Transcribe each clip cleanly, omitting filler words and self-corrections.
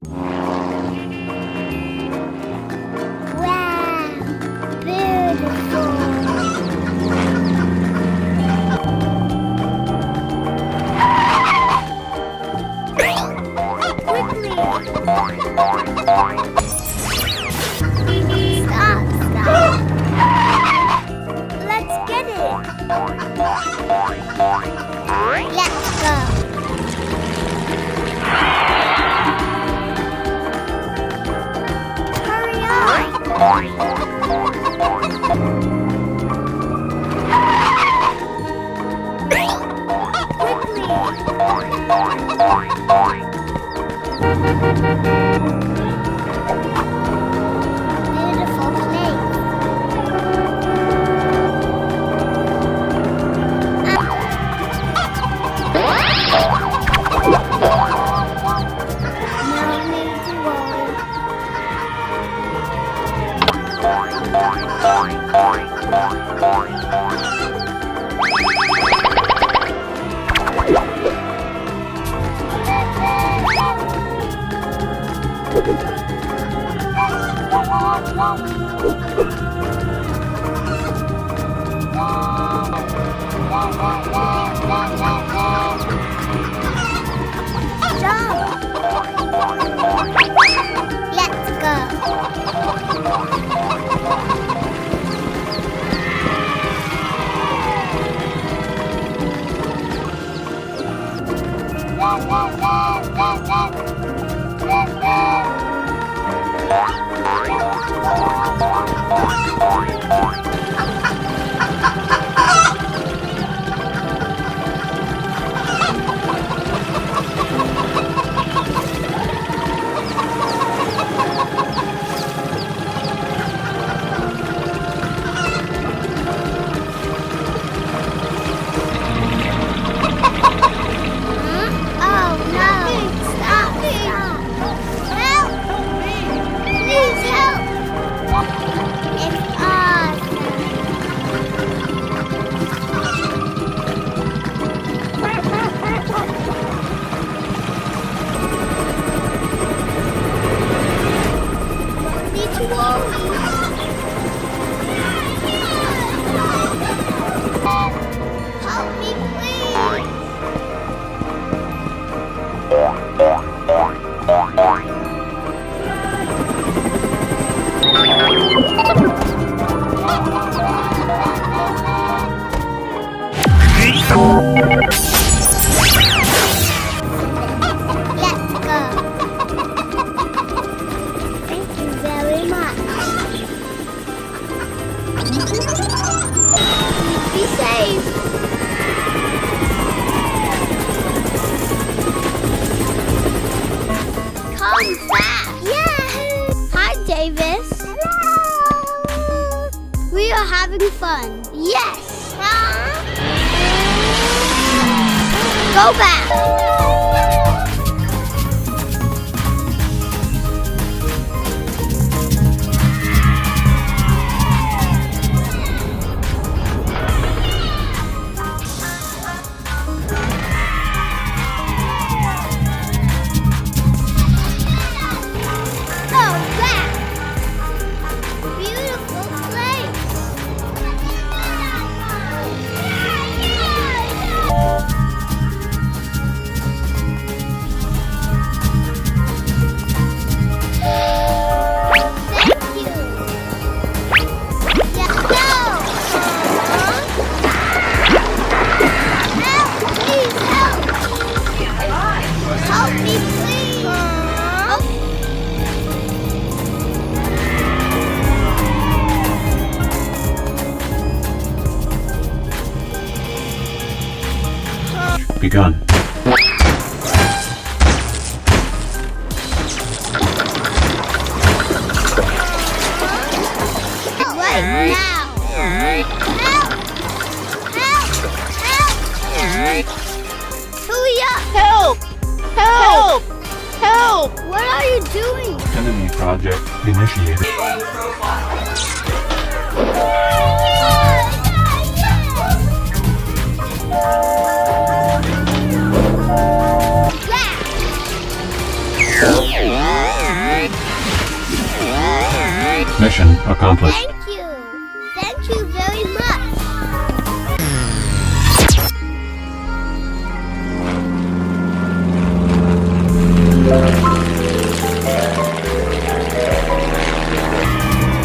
Wow, beautiful. Quickly. Stop. Let's get it. Let's go. Hurry up. Beautiful place. No need to worry. Jump! Let's go! Oh no! Stop! Help! Please help! It's Don't need to worry. Help me, please. Let's go. Thank you very much. Be safe. Come back. Yeah. Hi, Davis. Hello. We are having fun. Yes. Go back. Go back. Beautiful place. Thank you. Let's go. Help, please help. Help me, please. Oh. Begun. Right now. Help! Help! Help! Hurry up! Help! Help! Help! What are you doing? Enemy project initiated. Yeah. Mission accomplished. Thank you. Thank you very much.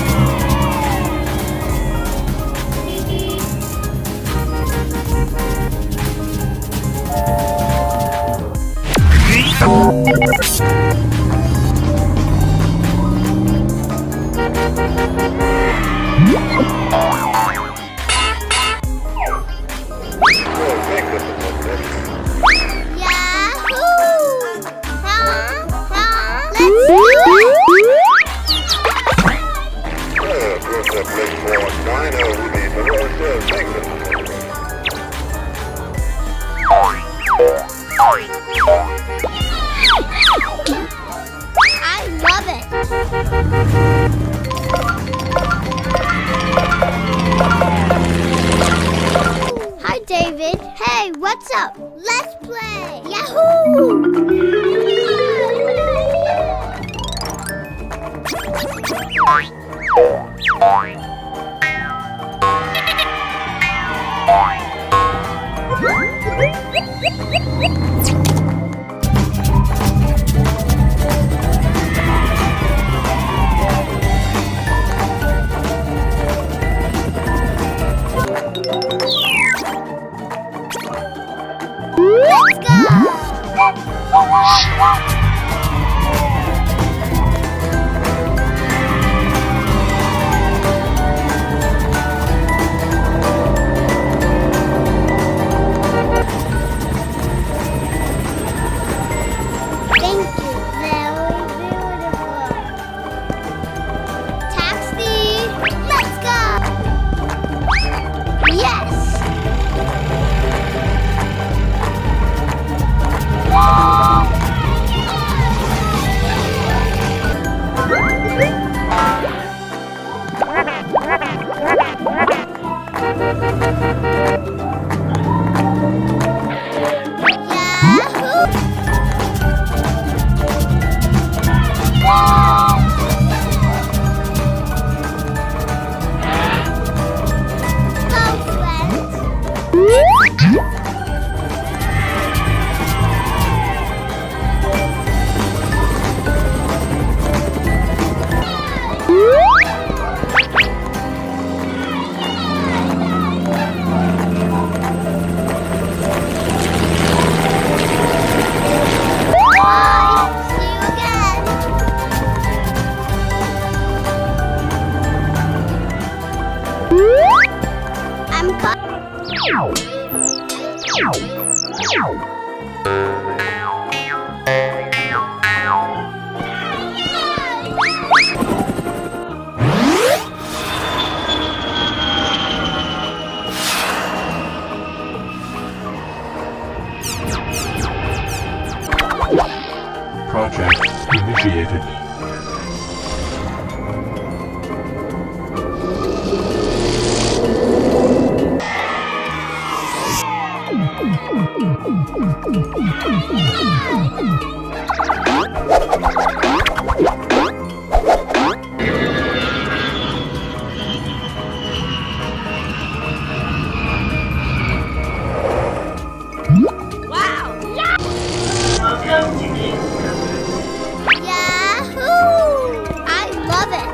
Yahoo! Let's do I love it. Hi, David. Hey, what's up? Let's play. Let's go. Thank you. Very beautiful. Taxi. Let's go. Yes. Project initiated. Yahoo! I love it.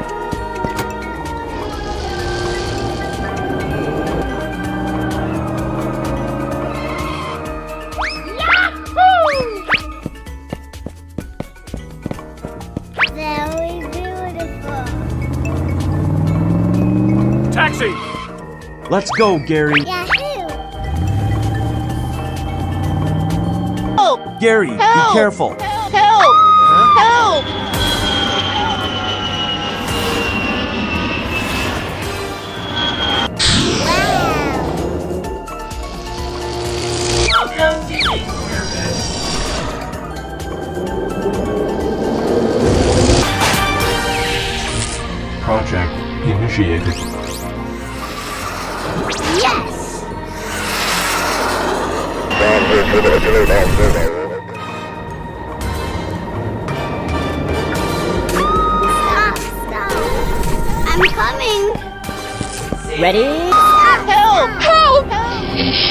Very beautiful. Taxi! Let's go, Gary. Yahoo! Help! Gary, Help! be careful. Help! Help! Project initiated. Yes! Stop, stop. I'm coming. Ready? Help! Help!